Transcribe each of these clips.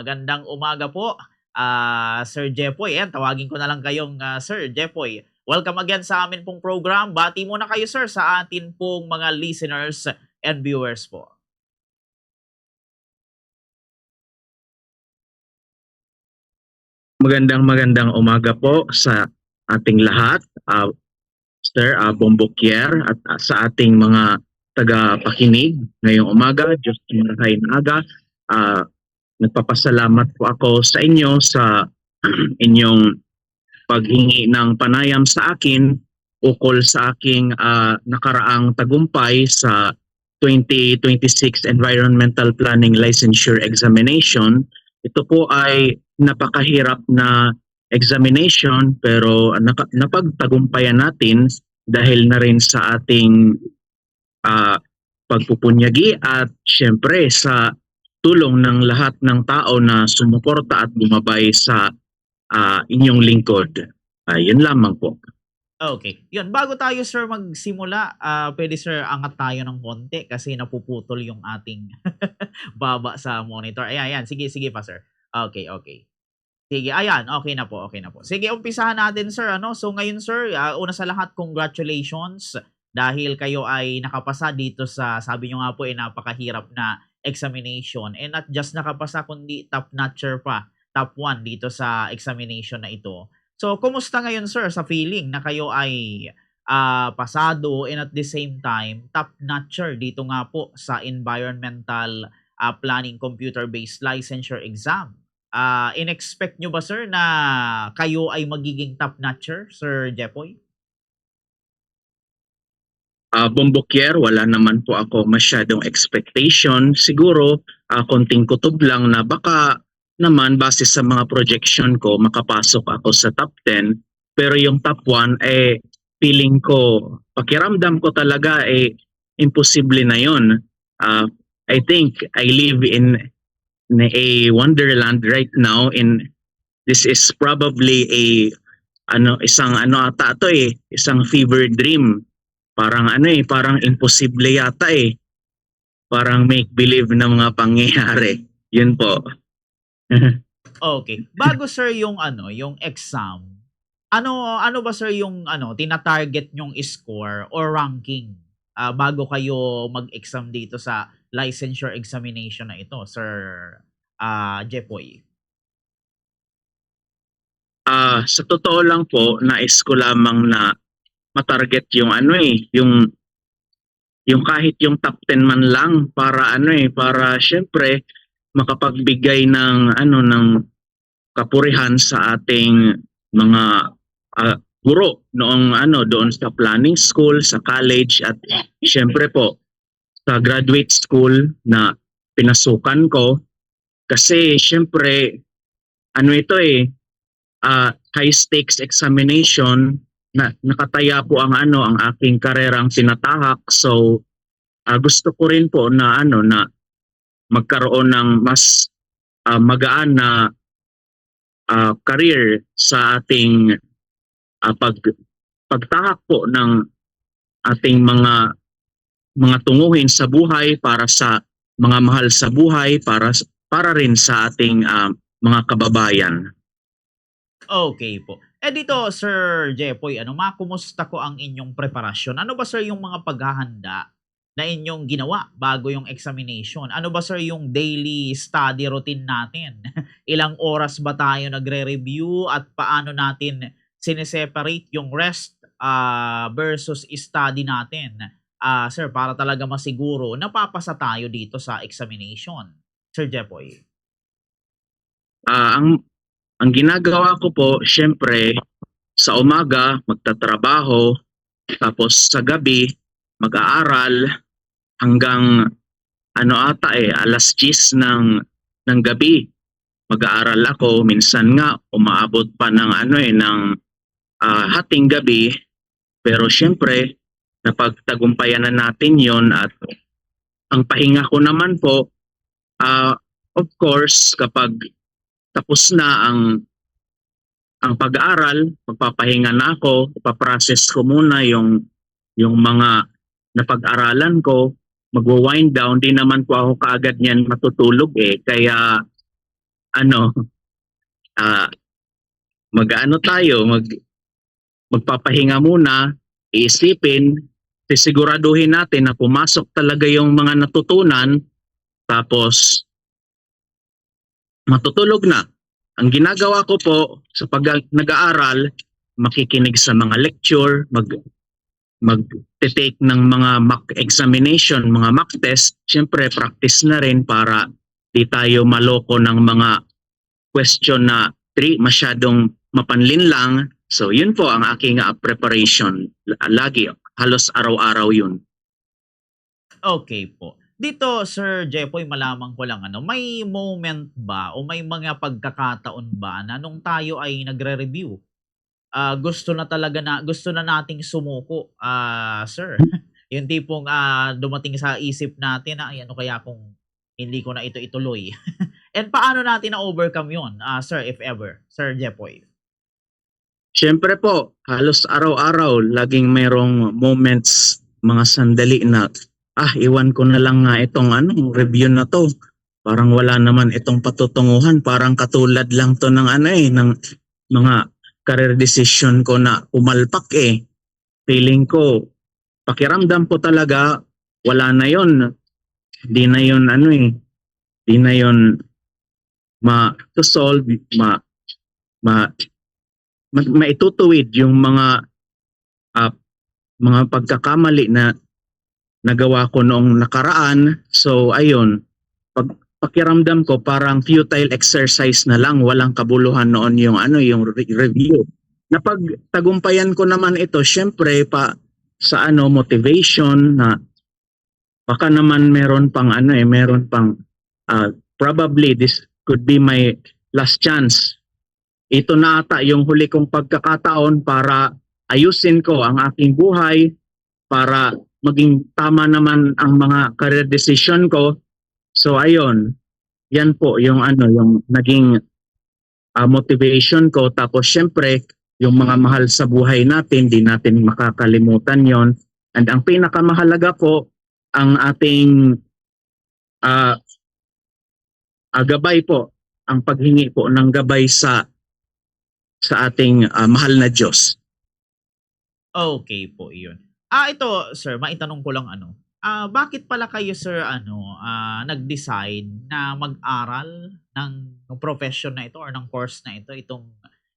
Magandang umaga po, Sir Jepoy. Ayan, tawagin ko na lang kayong, Sir Jepoy. Welcome again sa amin pong program. Bati muna kayo, sir, sa atin pong mga listeners and viewers po. Magandang umaga po sa ating lahat, Sir Bombokier at sa ating mga tagapakinig ngayong umaga. Diyos marahay na aga. Ah, Nagpapasalamat po ako sa inyo sa inyong paghingi ng panayam sa akin ukol sa aking nakaraang tagumpay sa 2026 Environmental Planning Licensure Examination. Ito po ay napakahirap na examination pero napagtagumpayan natin dahil na rin sa ating uh, pagpupunyagi at syempre sa tulong ng lahat ng tao na sumuporta at bumabay sa inyong lingkod. Yun lamang po. Okay. Yun, bago tayo, sir, magsimula, pwede, sir, angat tayo ng konti kasi napuputol yung ating baba sa monitor. Ayan. Sige pa, sir. Okay. Sige, ayan, okay na po. Sige, umpisahan natin, sir, ano? So ngayon, sir, una sa lahat, congratulations dahil kayo ay nakapasa dito sa, sabi nyo nga po, napakahirap na examination. And not just nakapasa, kundi top-notcher pa, top 1 dito sa examination na ito. So, kumusta ngayon, sir, sa feeling na kayo ay pasado and at the same time, top-notcher dito nga po sa environmental planning computer-based licensure exam? In-expect nyo ba, sir, na kayo ay magiging top-notcher, Sir Jepoy? Bombokier, wala naman po ako masyadong expectation. Siguro, konting kutob lang na baka naman base sa mga projection ko makapasok ako sa top 10, pero yung top 1 feeling ko, pakiramdam ko talaga imposible na yon. I think I live in a wonderland right now, and this is probably isang fever dream. Parang imposible yata parang make believe na mga pangyayari. Yun po. Okay. Bago, sir, yung exam, ano ba, sir, yung tina-target nyong score or ranking bago kayo mag-exam dito sa licensure examination na ito, Sir Jepoy? Sa totoo lang po, nais ko lamang na matarget yung yung kahit yung top 10 man lang para para syempre makapagbigay ng ng kapurihan sa ating mga guro noong doon sa planning school, sa college at syempre po sa graduate school na pinasukan ko kasi syempre ito high stakes examination na nakataya po ang ang aking karerang tinatahak. So gusto ko rin po na na magkaroon ng mas magaan na career sa ating pagtahak po ng ating mga tunguhin sa buhay para sa mga mahal sa buhay para rin sa ating mga kababayan. Okay po. Dito, Sir Jepoy, makumusta ko ang inyong preparasyon? Ano ba, sir, yung mga paghahanda na inyong ginawa bago yung examination? Ano ba, sir, yung daily study routine natin? Ilang oras ba tayo nagre-review at paano natin sineseparate yung rest versus study natin? Sir, para talaga masiguro napapasa tayo dito sa examination. Sir Jepoy. Ang ginagawa ko po, syempre, sa umaga, magtatrabaho, tapos sa gabi, mag-aaral, hanggang alas 10 ng gabi. Mag-aaral ako, minsan nga, umaabot pa ng hating gabi, pero syempre, napagtagumpayan na natin yon at ang pahinga ko naman po, of course, kapag tapos na ang pag-aaral, magpapahinga na ako, ipaprocess ko muna yung mga napag-aralan ko, magwo-wind down, di naman po ako kaagad niyan matutulog kaya ano, ah, mag-ano tayo, magpapahinga muna, iisipin, sisiguraduhin natin na pumasok talaga yung mga natutunan, tapos matutulog na. Ang ginagawa ko po sa pag nag-aaral, makikinig sa mga lecture, mag-take ng mga mock examination, mga mock test. Siyempre, practice na rin para di tayo maloko ng mga question na masyadong mapanlin lang. So, yun po ang aking preparation. Lagi, halos araw-araw yun. Okay po. Dito, Sir Jepoy, malaman ko lang ano, may moment ba o may mga pagkakataon ba na nung tayo ay nagre-review, gusto na nating sumuko, sir? Yung tipong, dumating sa isip natin na, "Ay, ano kaya kung hindi ko na ito ituloy?" And paano natin na-overcome yun, sir, if ever, Sir Jepoy? Siyempre po, halos araw-araw, laging mayroong moments, mga sandali na, iwan ko na lang nga itong review na to. Parang wala naman itong patutunguhan. Parang katulad lang to ng ng mga career decision ko na umalpak eh. Feeling ko, pakiramdam ko talaga, wala na yon. Di na yon di na yon ma-solve, maitutuwid yung mga pagkakamali na nagawa ko noong nakaraan. So ayun, pakiramdam ko parang futile exercise na lang, walang kabuluhan noon yung yung review. Napagtagumpayan ko naman ito, syempre pa sa motivation na baka naman meron pang meron pang probably this could be my last chance. Ito na ata yung huli kong pagkakataon para ayusin ko ang aking buhay, para maging tama naman ang mga career decision ko. So ayun, yan po yung yung naging motivation ko. Tapos syempre, yung mga mahal sa buhay natin, di natin makakalimutan yon. And ang pinakamahalaga po, ang ating gabay po, ang paghingi po ng gabay sa ating mahal na Diyos. Okay po, iyon. Ito sir, maitanong ko lang ano, bakit pala kayo sir nag-decide na mag-aral ng profession na ito or ng course na ito, itong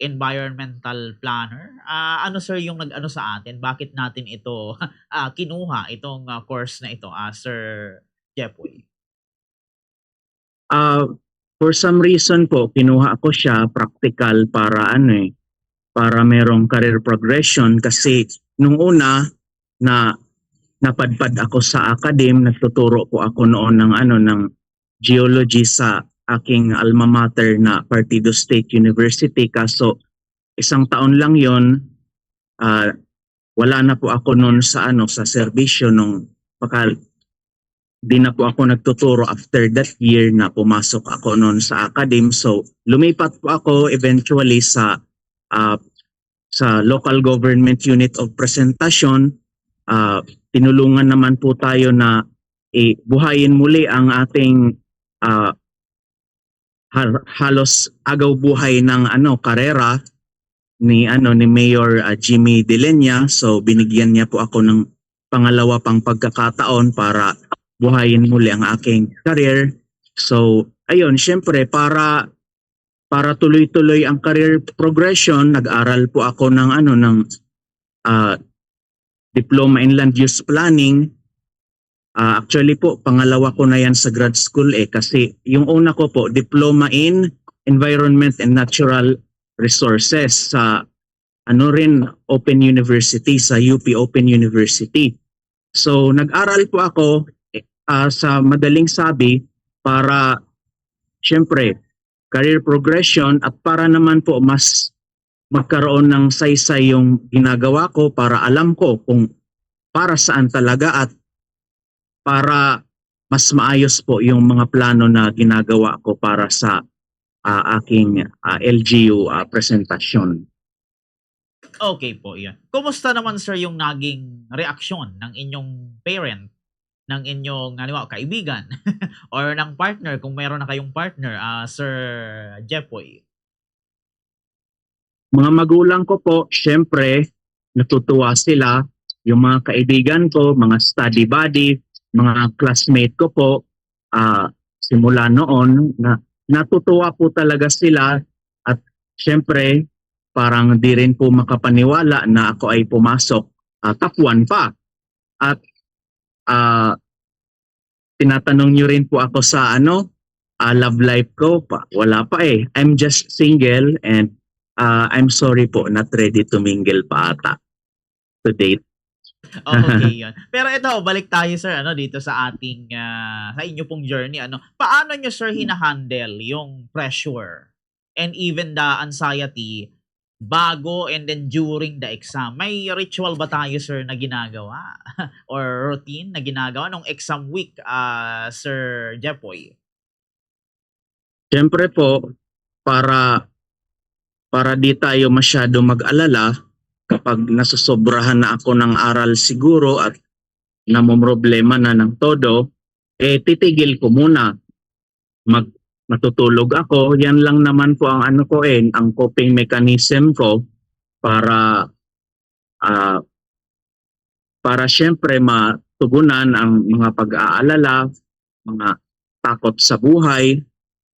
environmental planner? Ano sir yung nag-ano sa atin, bakit natin ito kinuha itong course na ito, Sir Jepoy? For some reason po, kinuha ko siya practical para para merong career progression, kasi nung una na napadpad ako sa academe, nagtuturo po ako noon ng geology sa aking alma mater na Partido State University. Kaso isang taon lang yon, wala na po ako noon sa sa serbisyo nung di na po ako nagtuturo after that year na pumasok ako noon sa academe. So lumipat po ako eventually sa local government unit of presentation. Tinulungan naman po tayo na buhayin muli ang ating halos agaw buhay ng karera ni Mayor Jimmy De Leña. So binigyan niya po ako ng pangalawa pang pagkakataon para buhayin muli ang aking career. So ayun, syempre para tuloy-tuloy ang career progression, nag-aral po ako ng diploma in land use planning. Actually po, pangalawa ko na yan sa grad school kasi yung una ko po, diploma in environment and natural resources sa Open University, sa UP Open University. So nag-aral po ako sa madaling sabi para syempre career progression at para naman po mas magkaroon ng saysay yung ginagawa ko, para alam ko kung para saan talaga at para mas maayos po yung mga plano na ginagawa ko para sa aking LGU presentasyon. Okay po, iyon. Kumusta naman sir yung naging reaksyon ng inyong parent ng inyong halimbawa kaibigan or ng partner kung meron na kayong partner, Sir Jepoy? Mga magulang ko po, syempre, natutuwa sila. Yung mga kaibigan ko, mga study buddy, mga classmate ko po, simula noon, na natutuwa po talaga sila. At syempre, parang di rin po makapaniwala na ako ay pumasok. Top 1 pa. At ah, tinatanong nyo rin po ako sa love life ko pa. Wala pa eh. I'm just single and I'm sorry po, not ready to mingle pa ata to date. Okay, 'yun. Pero ito, balik tayo sir dito sa ating, sa inyo pong journey Paano niyo sir hina-handle yung pressure and even the anxiety bago and then during the exam? May ritual ba tayo sir na ginagawa or routine na ginagawa nung exam week, Sir Jepoy? Siyempre po, para para di tayo masyado mag-alala kapag nasosobrahan na ako ng aral siguro at namomroblema na ng todo, titigil ko muna. Mag Matutulog ako. Yan lang naman po ang ang coping mechanism ko para ah, para siyempre matugunan ang mga pag-aalala, mga takot sa buhay.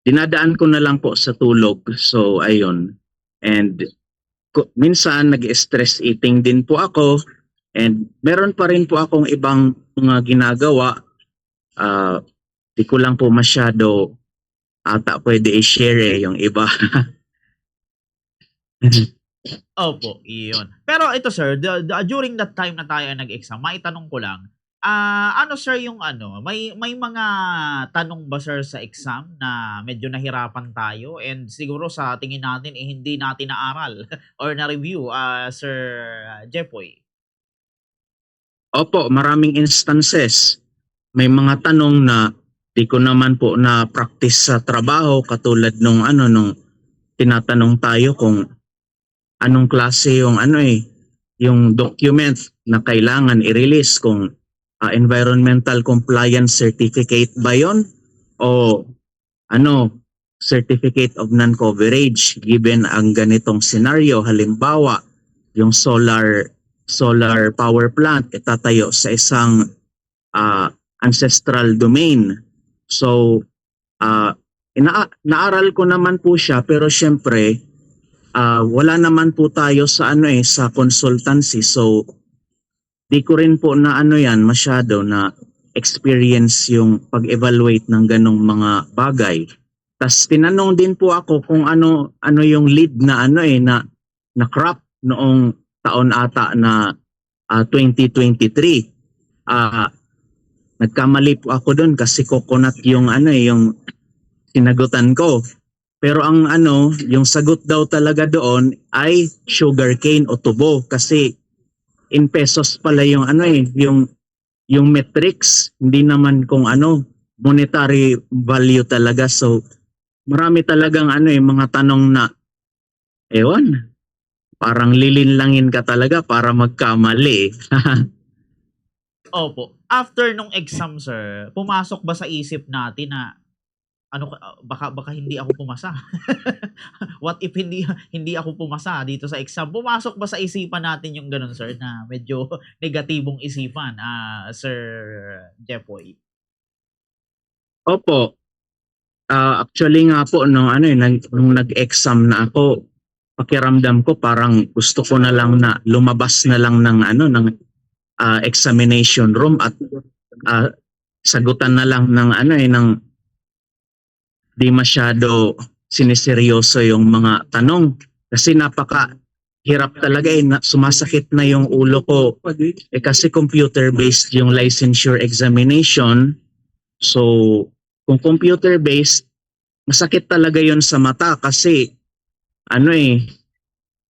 Dinadaan ko na lang po sa tulog. So ayun. And minsan nag-stress eating din po ako and meron pa rin po akong ibang mga ginagawa. Di ko lang po masyado ata pwede i-share yung iba. Opo, iyon. Pero ito sir, during that time na tayo nag-exam, maitanong ko lang, ano sir yung may mga tanong ba sir sa exam na medyo nahirapan tayo and siguro sa tingin natin hindi natin naaral or na-review, Sir Jepoy? Opo, maraming instances. May mga tanong na di ko naman po na practice sa trabaho katulad nung nung tinatanong tayo kung anong klase yung yung document na kailangan i-release, kung environmental compliance certificate ba yon o certificate of non-coverage given ang ganitong scenario. Halimbawa, yung solar power plant itatayo sa isang ancestral domain. So, naaral ko naman po siya pero syempre wala naman po tayo sa sa consultancy. So, di ko rin po na yan masyado na experience yung pag-evaluate ng ganong mga bagay. Tas tinanong din po ako kung ano yung lead na na crop noong taon ata na 2023. Nagkamali po ako doon kasi coconut yung yung sinagutan ko. Pero ang yung sagot daw talaga doon ay sugarcane o tubo kasi in pesos pala yung yung metrics, hindi naman kung monetary value talaga. So marami talagang mga tanong na ewan, parang lilinlangin ka talaga para magkamali. Opo. After nung exam sir, pumasok ba sa isip natin na baka hindi ako pumasa? What if hindi ako pumasa dito sa exam? Pumasok ba sa isipan natin yung ganun sir na medyo negatibong isipan, Sir Jepoy? Opo. Actually nga po nung nung nag-exam na ako, pakiramdam ko parang gusto ko na lang na lumabas na lang ng ng examination room at sagutan na lang ng ng di masyado siniseryoso yung mga tanong kasi napaka hirap talaga sumasakit na yung ulo ko kasi computer based yung licensure examination. So kung computer based, masakit talaga yon sa mata kasi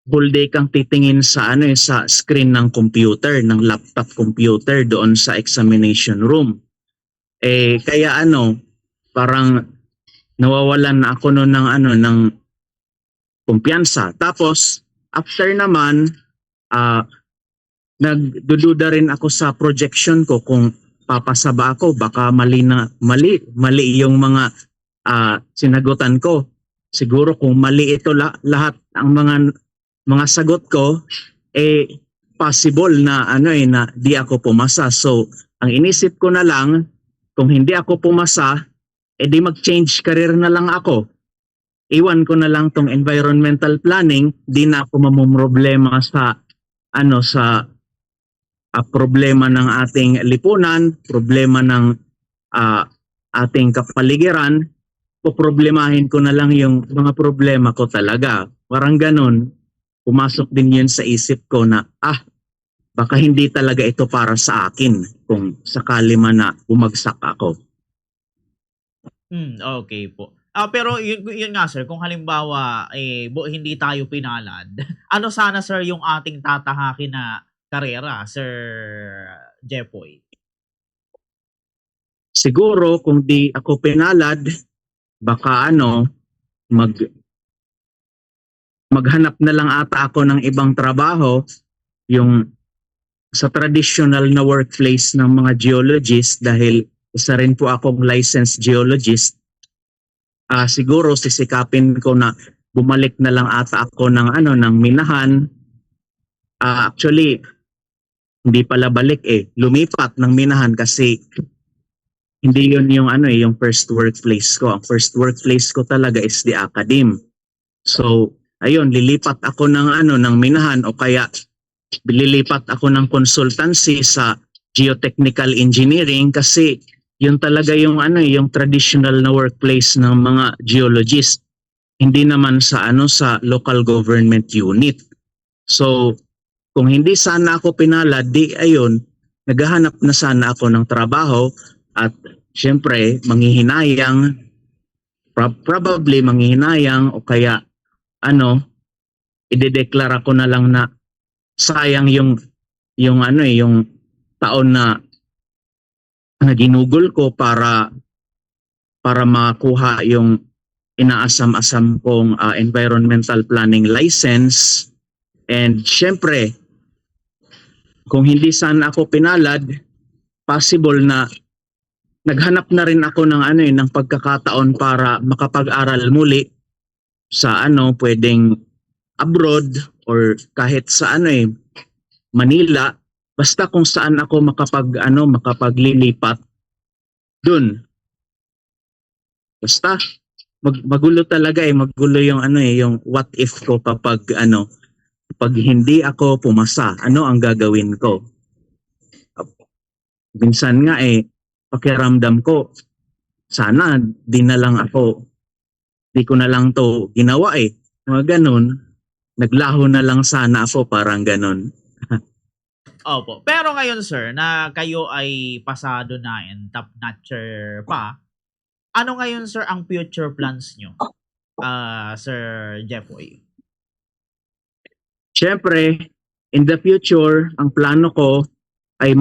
whole day kang titingin sa sa screen ng computer, ng laptop computer doon sa examination room. Kaya parang nawawalan na ako noon ng kumpiyansa. Tapos after naman nagdududa rin ako sa projection ko kung papasa ba ako? Baka mali yung mga sinagutan ko. Siguro kung mali ito lahat ang mga sagot ko, possible na na di ako pumasa. So, ang inisip ko na lang, kung hindi ako pumasa, di mag-change career na lang ako. Iwan ko na lang tong environmental planning, di na ako mamumroblema sa problema ng ating lipunan, problema ng ating kapaligiran, poproblemahin ko na lang yung mga problema ko talaga. Parang ganun, pumasok din yun sa isip ko na, baka hindi talaga ito para sa akin kung sakali man na bumagsak ako. Okay po. Pero yun nga sir, kung halimbawa hindi tayo pinalad, ano sana sir yung ating tatahakin na karera, Sir Jepoy? Siguro kung di ako pinalad, baka maghanap na lang ata ako ng ibang trabaho, yung sa traditional na workplace ng mga geologist, dahil isa rin po akong licensed geologist. Siguro sisikapin ko na bumalik na lang ata ako ng minahan. Actually, hindi pala balik lumipat ng minahan kasi hindi yun yung first workplace ko. Ang first workplace ko talaga is the academe. So, ayun, lilipat ako ng minahan o kaya lilipat ako ng consultancy sa geotechnical engineering kasi yun talaga yung traditional na workplace ng mga geologist. Hindi naman sa local government unit. So, kung hindi sana ako pinalad, ayun, naghahanap na sana ako ng trabaho at syempre manghihinayang, probably manghihinayang o kaya idedeklara ko na lang na sayang yung taon na ginugol ko para makuha yung inaasam-asam kong environmental planning license. And syempre, kung hindi sana ako pinalad, possible na naghanap na rin ako ng pagkakataon para makapag-aral muli sa pwedeng abroad or kahit sa Manila, basta kung saan ako makapaglilipat dun. Basta magulo talaga magulo yung yung what if ko kapag pag hindi ako pumasa, ano ang gagawin ko? Minsan nga pakiramdam ko, sana di ko na lang to ginawa Mga ganun, naglaho na lang sana ako, parang ganun. Opo. Pero ngayon sir, na kayo ay pasado na and top notcher pa, ano ngayon sir ang future plans nyo? Sir Jepoy? Siyempre, in the future, ang plano ko ay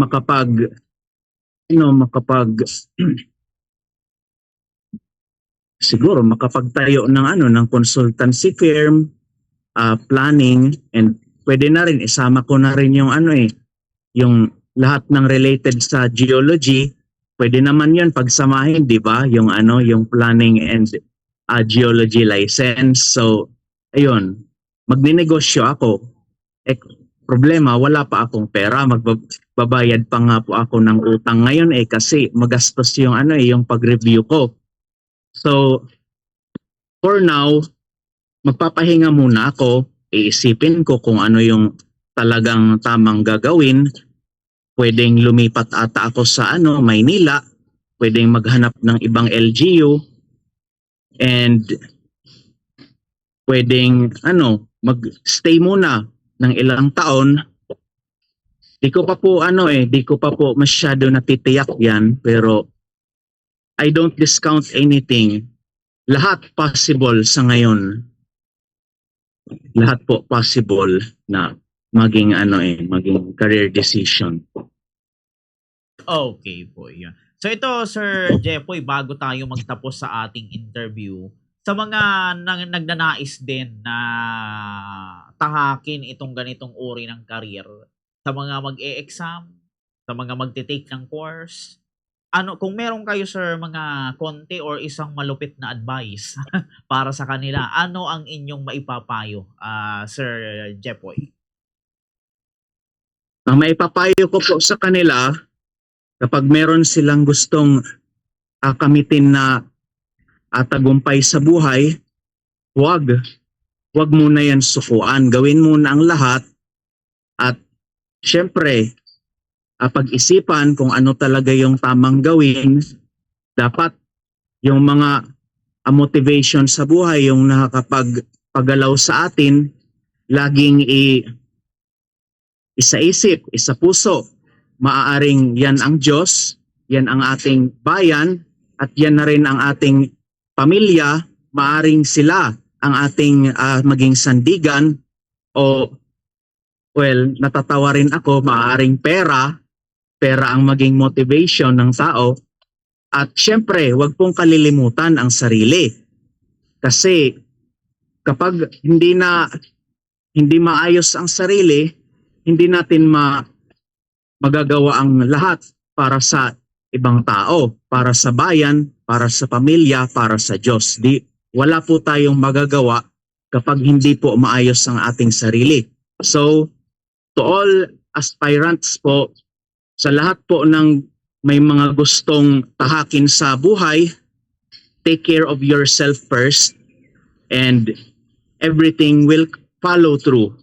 siguro makapagtayo ng consultancy firm, planning, and pwede na rin isama ko na rin yung yung lahat ng related sa geology. Pwede naman 'yun pagsamahin, 'di ba? Yung yung planning and geology license. So, ayun, magninegosyo ako. Problema, wala pa akong pera. Magbabayad pa nga po ako ng utang ngayon kasi magastos yung yung pag-review ko. So, for now, magpapahinga muna ako. Iisipin ko kung ano yung talagang tamang gagawin. Pwedeng lumipat ata ako sa Maynila. Pwedeng maghanap ng ibang LGU. And pwedeng mag-stay muna ng ilang taon. Di ko pa po masyado natitiyak yan, pero I don't discount anything. Lahat possible sa ngayon. Lahat po possible na maging maging career decision. Okay po, yun. So ito Sir Jepoy, bago tayo magtapos sa ating interview, sa mga nagnanais din na tahakin itong ganitong uri ng career, sa mga mag-e-exam, sa mga magte-take ng course. Ano, kung meron kayo sir mga konti or isang malupit na advice para sa kanila, ano ang inyong maipapayo, Sir Jepoy? Ang maipapayo ko po sa kanila, kapag meron silang gustong kamitin na tagumpay sa buhay, huwag muna yan sukuan. Gawin muna ang lahat at syempre, pag-isipan kung ano talaga yung tamang gawin. Dapat yung mga motivation sa buhay, yung nakakapagpagalaw sa atin, laging isa-isip, isa-puso. Maaaring yan ang Diyos, yan ang ating bayan, at yan na rin ang ating pamilya. Maaaring sila ang ating maging sandigan o natatawa rin ako, maaaring pera ang maging motivation ng tao. At syempre, wag pong kalilimutan ang sarili. Kasi kapag hindi maayos ang sarili, hindi natin magagawa ang lahat para sa ibang tao, para sa bayan, para sa pamilya, para sa Diyos. Wala po tayong magagawa kapag hindi po maayos ang ating sarili. So, to all aspirants po, sa lahat po ng may mga gustong tahakin sa buhay, take care of yourself first and everything will follow through.